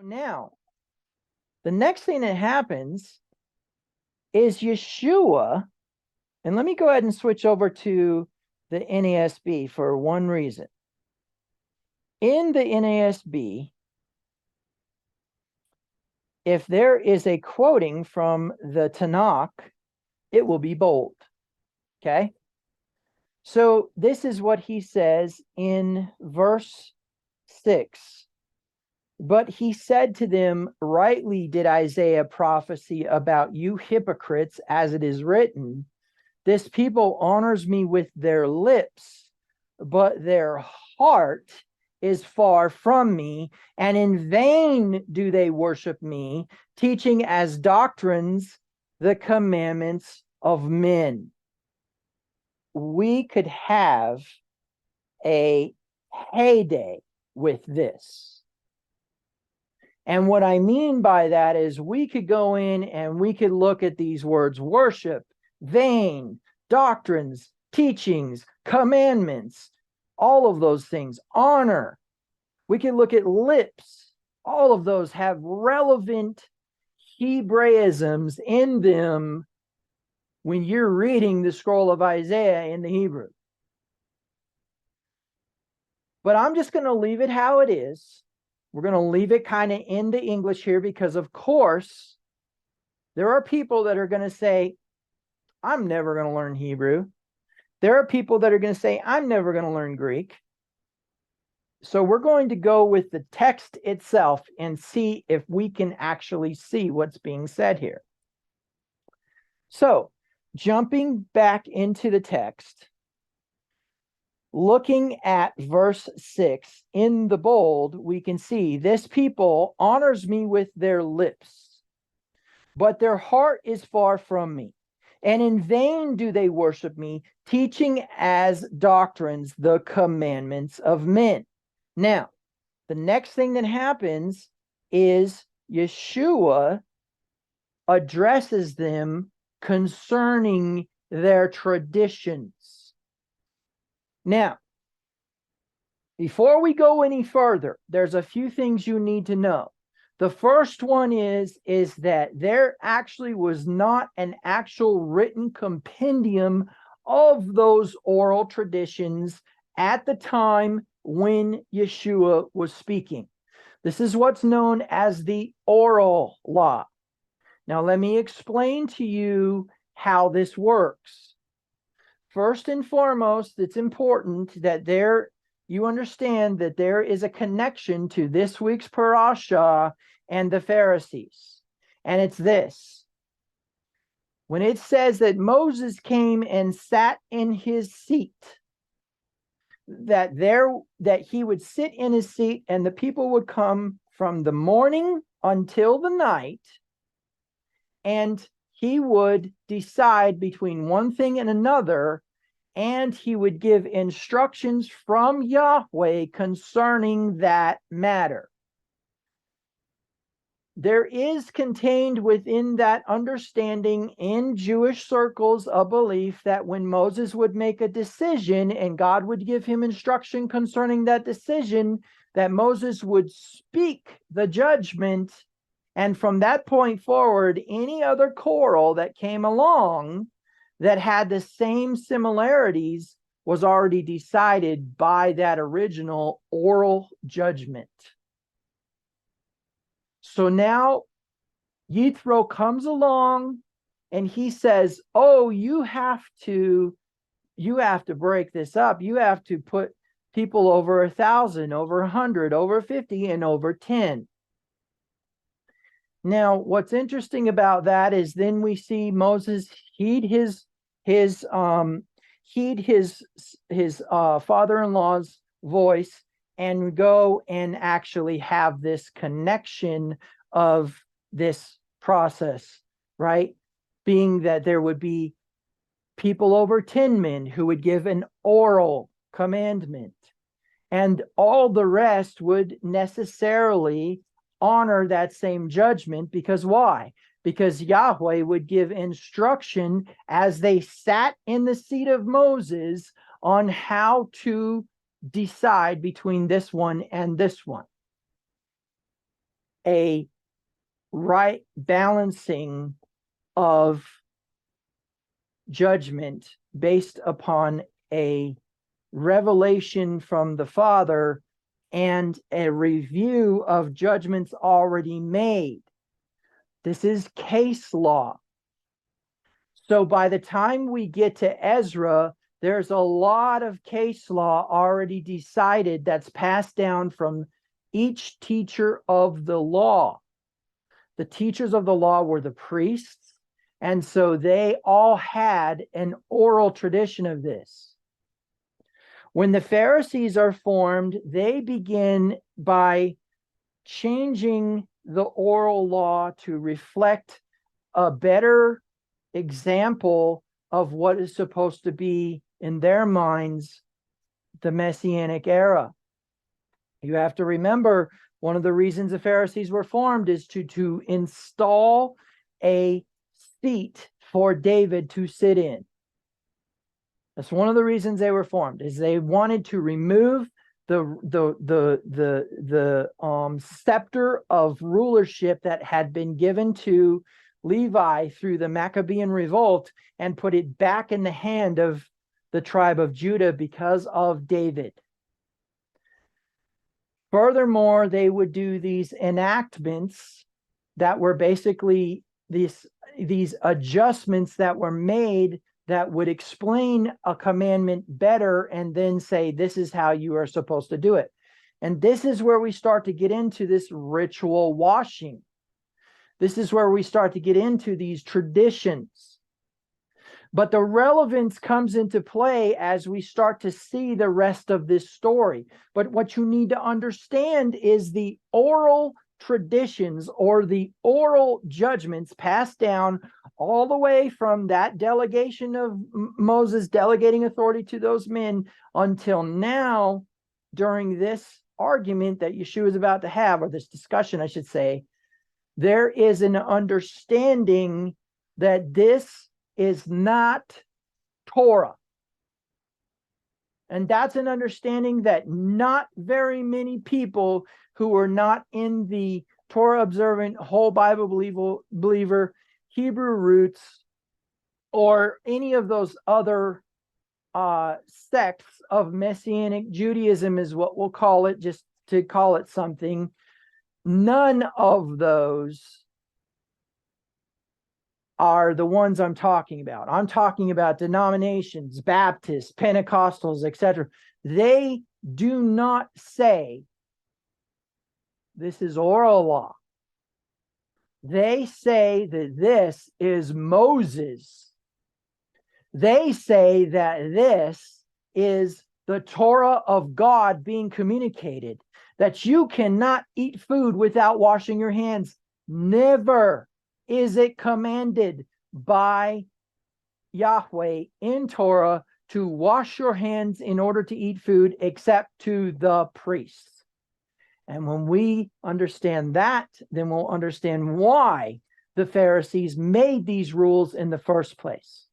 now, the next thing that happens is Yeshua, and let me go ahead and switch over to the NASB for one reason. In the NASB, if there is a quoting from the Tanakh, it will be bold. Okay? So this is what he says in verse 6. But he said to them, rightly did Isaiah prophesy about you hypocrites, as it is written, this people honors me with their lips, but their heart is far from me, and in vain do they worship me, teaching as doctrines the commandments of men. We could have a heyday with this. And what I mean by that is we could go in and we could look at these words: worship, vain, doctrines, teachings, commandments, all of those things, honor. We can look at lips. All of those have relevant Hebraisms in them when you're reading the scroll of Isaiah in the Hebrew. But I'm just going to leave it how it is. We're going to leave it kind of in the English here because, of course, there are people that are going to say, I'm never going to learn Hebrew. There are people that are going to say, I'm never going to learn Greek. So we're going to go with the text itself and see if we can actually see what's being said here. So, jumping back into the text, looking at verse 6 in the bold, we can see this people honors me with their lips, but their heart is far from me. And in vain do they worship me, teaching as doctrines the commandments of men. Now, the next thing that happens is Yeshua addresses them concerning their traditions. Now, before we go any further, there's a few things you need to know. The first one is that there actually was not an actual written compendium of those oral traditions at the time when Yeshua was speaking. This is what's known as the oral law. Now, let me explain to you how this works. First and foremost, it's important that you understand that there is a connection to this week's parasha and the Pharisees. And it's this. When it says that Moses came and sat in his seat, that he would sit in his seat and the people would come from the morning until the night, and he would decide between one thing and another, and he would give instructions from Yahweh concerning that matter. There is contained within that understanding in Jewish circles a belief that when Moses would make a decision and God would give him instruction concerning that decision, that Moses would speak the judgment, and from that point forward, any other choral that came along that had the same similarities was already decided by that original oral judgment. So now Yithro comes along and he says, oh, you have to break this up. You have to put people over 1,000, over 100, over 50, and over 10. Now, what's interesting about that is then we see Moses heed his father-in-law's voice and go and actually have this connection of this process, right? Being that there would be people over 10 men who would give an oral commandment, and all the rest would necessarily honor that same judgment. Because why? Because Yahweh would give instruction as they sat in the seat of Moses on how to decide between this one and this one. a right balancing of judgment based upon a revelation from the Father and a review of judgments already made. This is case law. So by the time we get to Ezra, there's a lot of case law already decided that's passed down from each teacher of the law. The teachers of the law were the priests, and so they all had an oral tradition of this. When the Pharisees are formed, they begin by changing the oral law to reflect a better example of what is supposed to be, in their minds, the Messianic era. You have to remember, one of the reasons the Pharisees were formed is to install a seat for David to sit in. That's one of the reasons they were formed, is they wanted to remove the scepter of rulership that had been given to Levi through the Maccabean revolt and put it back in the hand of the tribe of Judah because of David. Furthermore, they would do these enactments that were basically these adjustments that were made that would explain a commandment better and then say, this is how you are supposed to do it. And this is where we start to get into this ritual washing. This is where we start to get into these traditions. But the relevance comes into play as we start to see the rest of this story. But what you need to understand is the oral traditions or the oral judgments passed down all the way from that delegation of Moses delegating authority to those men until now, during this argument that Yeshua is about to have, or this discussion, I should say, there is an understanding that this is not Torah. And that's an understanding that not very many people who are not in the Torah observant, whole Bible believer, Hebrew roots, or any of those other sects of Messianic Judaism is what we'll call it, just to call it something. None of those are the ones I'm talking about. I'm talking about denominations, Baptists, Pentecostals, etc. They do not say this is oral law. They say that this is Moses. They say that this is the Torah of God being communicated, that you cannot eat food without washing your hands. Never is it commanded by Yahweh in Torah to wash your hands in order to eat food, except to the priests. And when we understand that, then we'll understand why the Pharisees made these rules in the first place.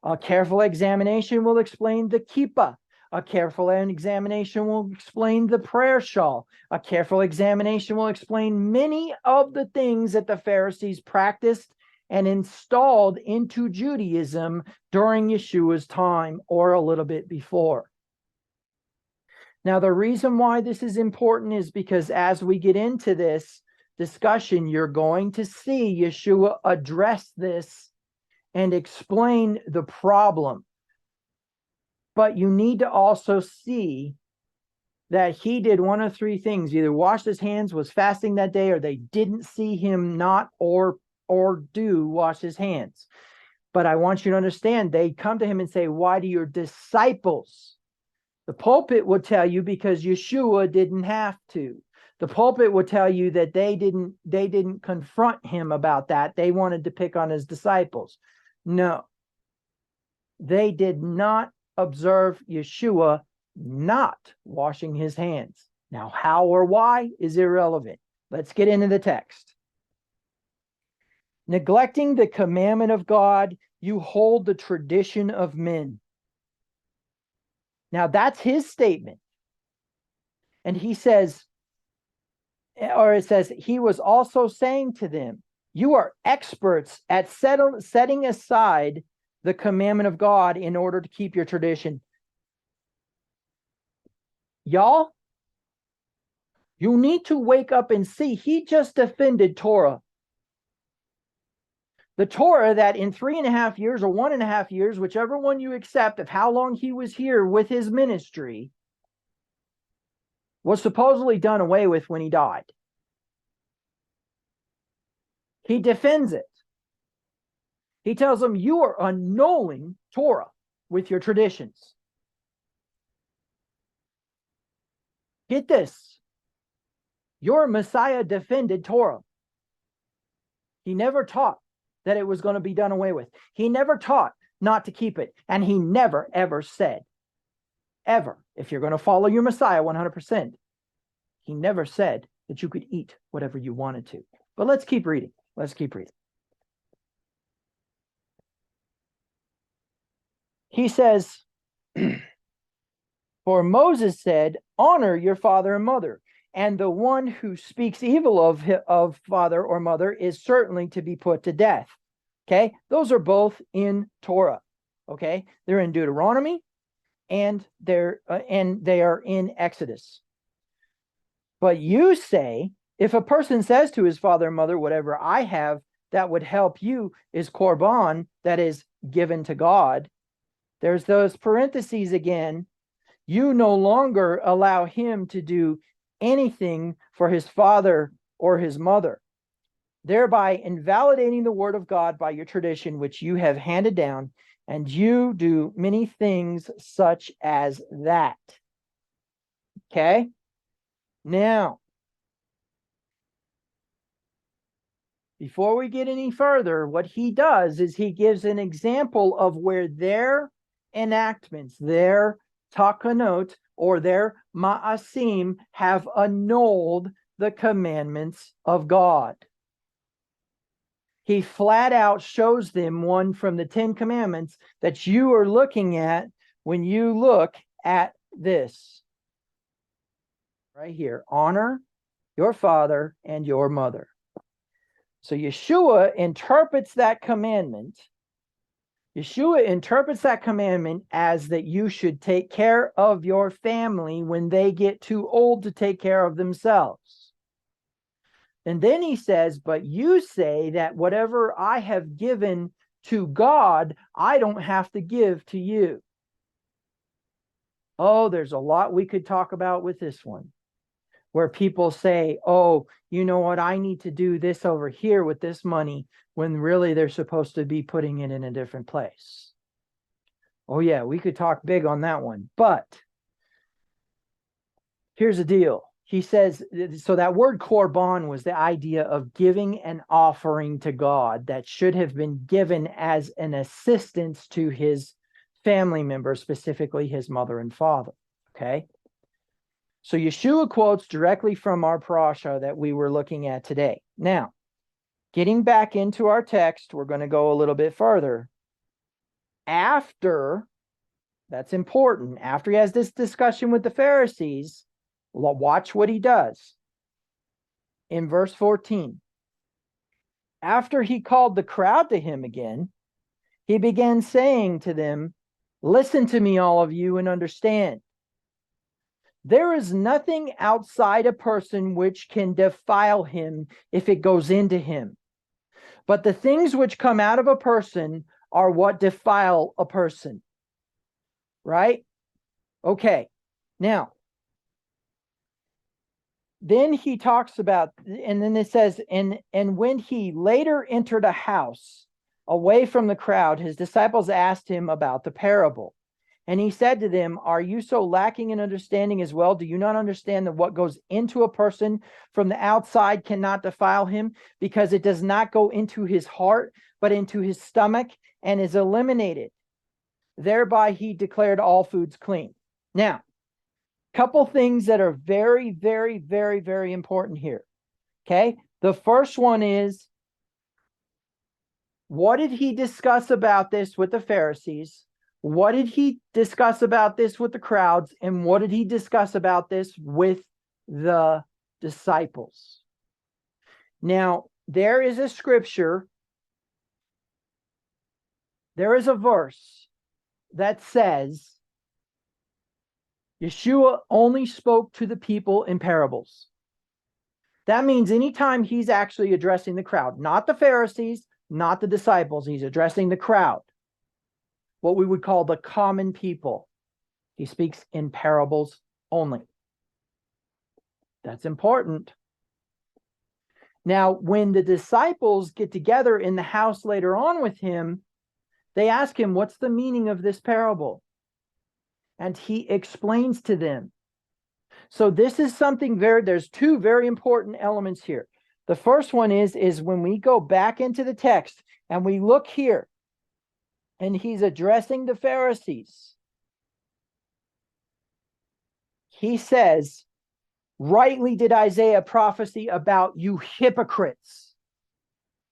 A careful examination will explain the kippah. A careful examination will explain the prayer shawl. A careful examination will explain many of the things that the Pharisees practiced and installed into Judaism during Yeshua's time or a little bit before. Now, the reason why this is important is because as we get into this discussion, you're going to see Yeshua address this and explain the problem. But you need to also see that he did one of three things: either washed his hands, was fasting that day, or they didn't see him not or do wash his hands. But I want you to understand, they come to him and say, why do your disciples? The pulpit will tell you because Yeshua didn't have to. The pulpit will tell you that they didn't confront him about that. They wanted to pick on his disciples. No, they did not observe Yeshua not washing his hands. Now, how or why is irrelevant. Let's get into the text. Neglecting the commandment of God, you hold the tradition of men. Now, that's his statement. And he says, or it says, he was also saying to them, you are experts at setting aside the commandment of God in order to keep your tradition. Y'all, you need to wake up and see, he just defended Torah. The Torah that in 3.5 years or 1.5 years, whichever one you accept of how long he was here with his ministry, was supposedly done away with when he died. He defends it. He tells them, you are annulling Torah with your traditions. Get this. Your Messiah defended Torah. He never taught that it was going to be done away with. He never taught not to keep it. And he never, ever said, ever, if you're going to follow your Messiah 100%, he never said that you could eat whatever you wanted to. But let's keep reading. Let's keep reading. He says, for Moses said, honor your father and mother. And the one who speaks evil of father or mother is certainly to be put to death. Okay, those are both in Torah. Okay, they're in Deuteronomy, and they are in Exodus. But you say, if a person says to his father and mother, whatever I have that would help you is korban, that is given to God. There's those parentheses again. You no longer allow him to do anything for his father or his mother, thereby invalidating the word of God by your tradition, which you have handed down, and you do many things such as that. Okay? Now, before we get any further, what he does is he gives an example of where their enactments, their takanot, or their ma'asim have annulled the commandments of God. He flat out shows them one from the 10 commandments that you are looking at when you look at this. Right here. Honor your father and your mother. So Yeshua interprets that commandment. Yeshua interprets that commandment as that you should take care of your family when they get too old to take care of themselves. And then he says, but you say that whatever I have given to God, I don't have to give to you. Oh, there's a lot we could talk about with this one, where people say, oh, you know what, I need to do this over here with this money, when really they're supposed to be putting it in a different place. Oh yeah, we could talk big on that one. But here's the deal. He says, so that word korban was the idea of giving an offering to God that should have been given as an assistance to his family members, specifically his mother and father. Okay? So Yeshua quotes directly from our parasha that we were looking at today. Now, getting back into our text, we're going to go a little bit further. After, that's important, after he has this discussion with the Pharisees, watch what he does. In verse 14, after he called the crowd to him again, he began saying to them, listen to me, all of you, and understand. There is nothing outside a person which can defile him if it goes into him. But the things which come out of a person are what defile a person. Right? Okay. Now, then he talks about, and then it says, and when he later entered a house away from the crowd, his disciples asked him about the parable. And he said to them, are you so lacking in understanding as well? Do you not understand that what goes into a person from the outside cannot defile him, because it does not go into his heart, but into his stomach and is eliminated? Thereby he declared all foods clean. Now, couple things that are very, very, very, very important here. Okay? The first one is, what did he discuss about this with the Pharisees? What did he discuss about this with the crowds? And what did he discuss about this with the disciples. Now, there is a scripture, there is a verse that says Yeshua only spoke to the people in parables. That means anytime he's actually addressing the crowd, not the Pharisees, not the disciples, he's addressing the crowd, what we would call the common people. He speaks in parables only. That's important. Now, when the disciples get together in the house later on with him, they ask him, what's the meaning of this parable? And he explains to them. So this is something there's two very important elements here. The first one is when we go back into the text and we look here, and he's addressing the Pharisees. He says, rightly did Isaiah prophesy about you hypocrites.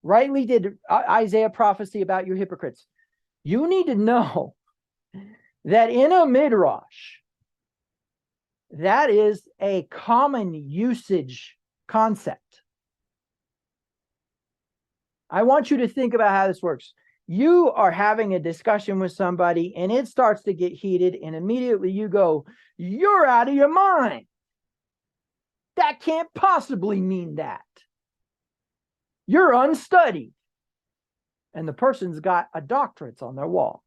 Rightly did Isaiah prophesy about you hypocrites. You need to know that in a midrash, that is a common usage concept. I want you to think about how this works. You are having a discussion with somebody and it starts to get heated, and immediately you go, you're out of your mind. That can't possibly mean that. You're unstudied. And the person's got a doctorate on their wall.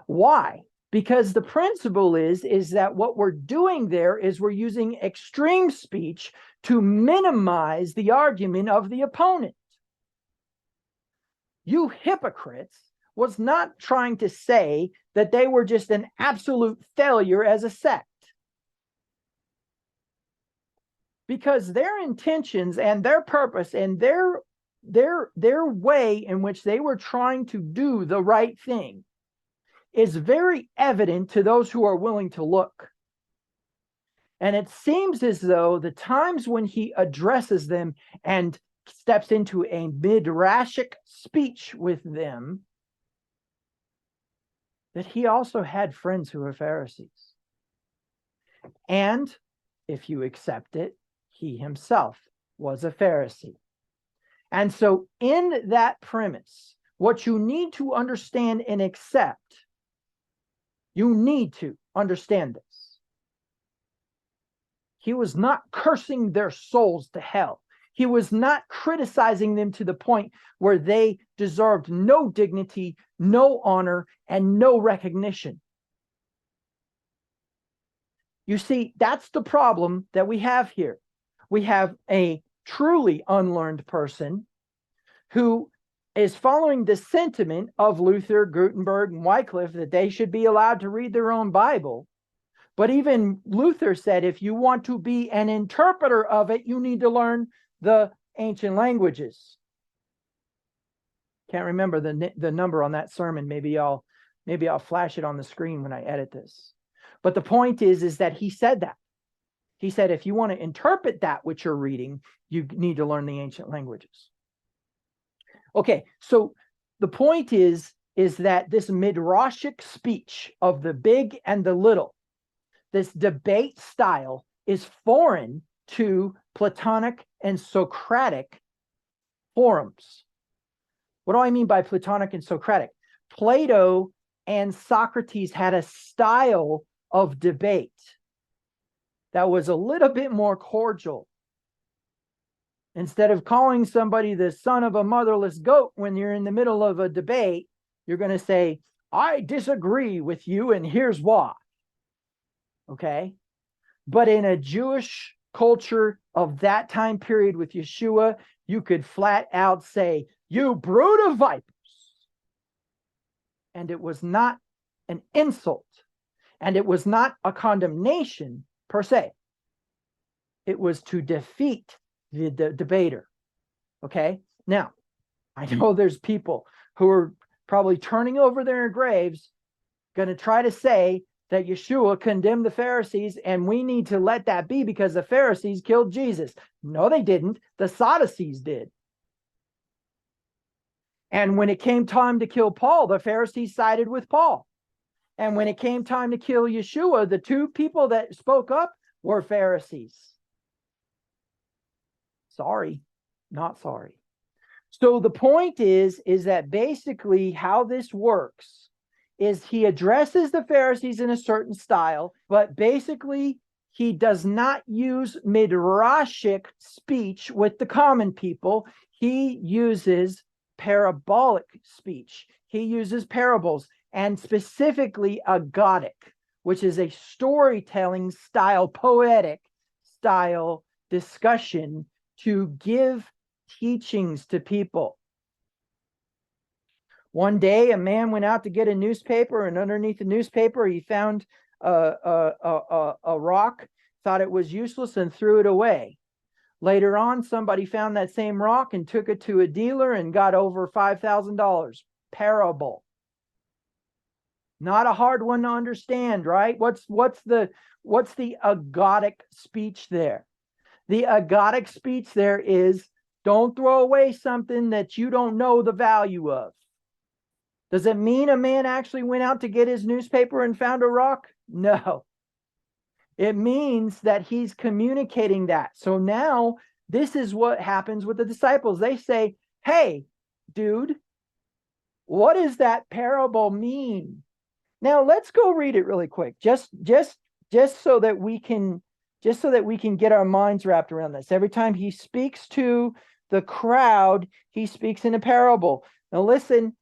Why? Because the principle is that what we're doing there is we're using extreme speech to minimize the argument of the opponent. You hypocrites was not trying to say that they were just an absolute failure as a sect. Because their intentions and their purpose and their way in which they were trying to do the right thing is very evident to those who are willing to look. And it seems as though the times when he addresses them and steps into a midrashic speech with them, that he also had friends who were Pharisees. And if you accept it, he himself was a Pharisee. And so in that premise, what you need to understand and accept, you need to understand this. He was not cursing their souls to hell. He was not criticizing them to the point where they deserved no dignity, no honor, and no recognition. You see, that's the problem that we have here. We have a truly unlearned person who is following the sentiment of Luther, Gutenberg, and Wycliffe that they should be allowed to read their own Bible. But even Luther said, if you want to be an interpreter of it, you need to learn the ancient languages. Can't remember the number on that sermon. Maybe I'll flash it on the screen when I edit this. But the point is that he said that. He said, if you want to interpret that which you're reading, you need to learn the ancient languages. Okay, so the point is that this midrashic speech of the big and the little, this debate style, is foreign to Platonic and Socratic forums. What do I mean by Platonic and Socratic? Plato and Socrates had a style of debate that was a little bit more cordial. Instead of calling somebody the son of a motherless goat when you're in the middle of a debate, you're going to say, I disagree with you and here's why. Okay? But in a Jewish culture of that time period with Yeshua, you could flat out say, you brood of vipers. And it was not an insult. And it was not a condemnation per se. It was to defeat the debater. Okay? Now, I know there's people who are probably turning over their graves, going to try to say that Yeshua condemned the Pharisees and we need to let that be because the Pharisees killed Jesus. No, they didn't. The Sadducees did. And when it came time to kill Paul, the Pharisees sided with Paul. And when it came time to kill Yeshua, the two people that spoke up were Pharisees. Sorry, not sorry. So the point is that basically how this works is he addresses the Pharisees in a certain style, but basically he does not use midrashic speech with the common people. He uses parabolic speech. He uses parables, and specifically agadic, which is a storytelling style, poetic style discussion to give teachings to people. One day, a man went out to get a newspaper, and underneath the newspaper, he found a rock, thought it was useless, and threw it away. Later on, somebody found that same rock and took it to a dealer and got over $5,000. Parable. Not a hard one to understand, right? What's the agadic speech there? The agadic speech there is, don't throw away something that you don't know the value of. Does it mean a man actually went out to get his newspaper and found a rock? No. It means that he's communicating that. So now this is what happens with the disciples. They say, hey, dude, what does that parable mean? Now let's go read it really quick. Just so that we can get our minds wrapped around this. Every time he speaks to the crowd, he speaks in a parable. Now listen,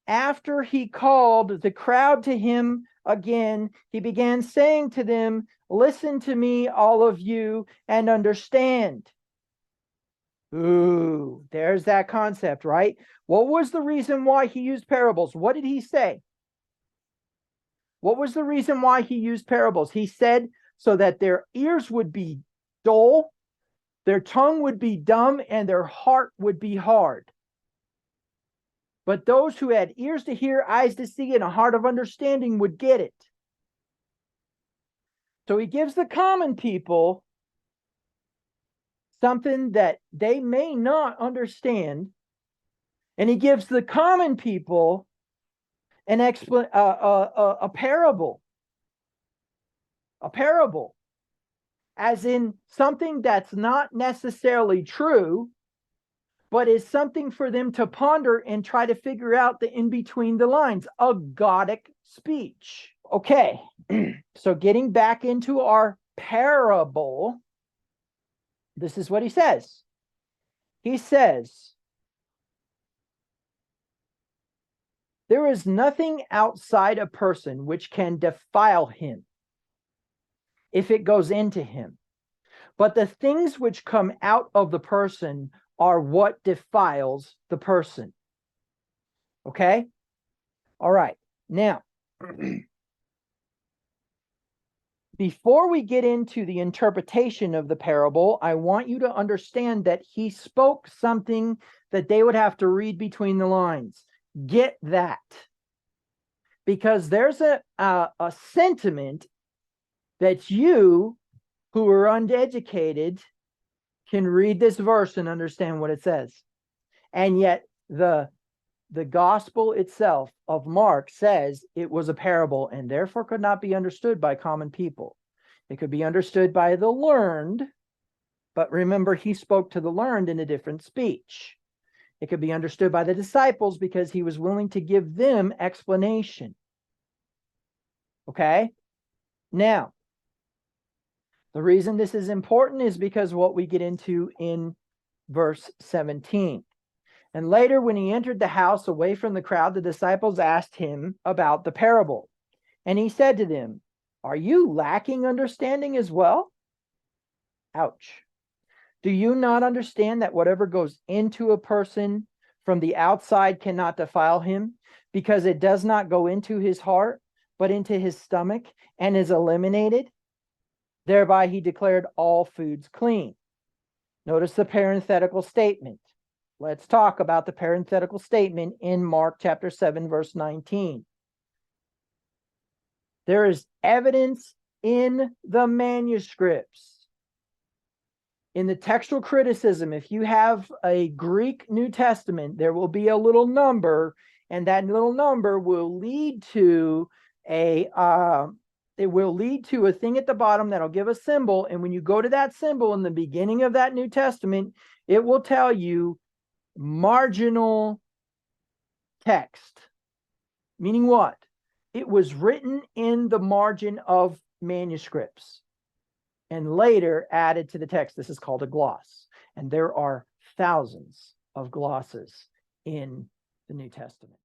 after he called the crowd to him again, he began saying to them, listen to me, all of you, and understand. Ooh, there's that concept, right? What was the reason why he used parables? What did he say? What was the reason why he used parables? He said so that their ears would be dull, their tongue would be dumb, and their heart would be hard. But those who had ears to hear, eyes to see, and a heart of understanding would get it. So he gives the common people something that they may not understand, and he gives the common people a parable. A parable, as in something that's not necessarily true, but is something for them to ponder and try to figure out the in between the lines. Agadic speech. Okay, so getting back into our parable, this is what he says. He says, there is nothing outside a person which can defile him if it goes into him. But the things which come out of the person are what defiles the person. Okay? All right. Now, before we get into the interpretation of the parable, I want you to understand that he spoke something that they would have to read between the lines. Get that. Because there's a sentiment that you, who are uneducated, can read this verse and understand what it says. And yet the gospel itself of Mark says it was a parable and therefore could not be understood by common people. It could be understood by the learned, but remember, he spoke to the learned in a different speech. It could be understood by the disciples because he was willing to give them explanation. Okay? Now, the reason this is important is because what we get into in verse 17. And later, when he entered the house away from the crowd, the disciples asked him about the parable. And he said to them, are you lacking understanding as well? Ouch. Do you not understand that whatever goes into a person from the outside cannot defile him, because it does not go into his heart, but into his stomach and is eliminated? Thereby he declared all foods clean. Notice the parenthetical statement. Let's talk about the parenthetical statement in Mark chapter 7, verse 19. There is evidence in the manuscripts. In the textual criticism, if you have a Greek New Testament, there will be a little number, and that little number will lead to a thing at the bottom that'll give a symbol. And when you go to that symbol in the beginning of that New Testament, it will tell you marginal text. Meaning what? It was written in the margin of manuscripts and later added to the text. This is called a gloss. And there are thousands of glosses in the New Testament.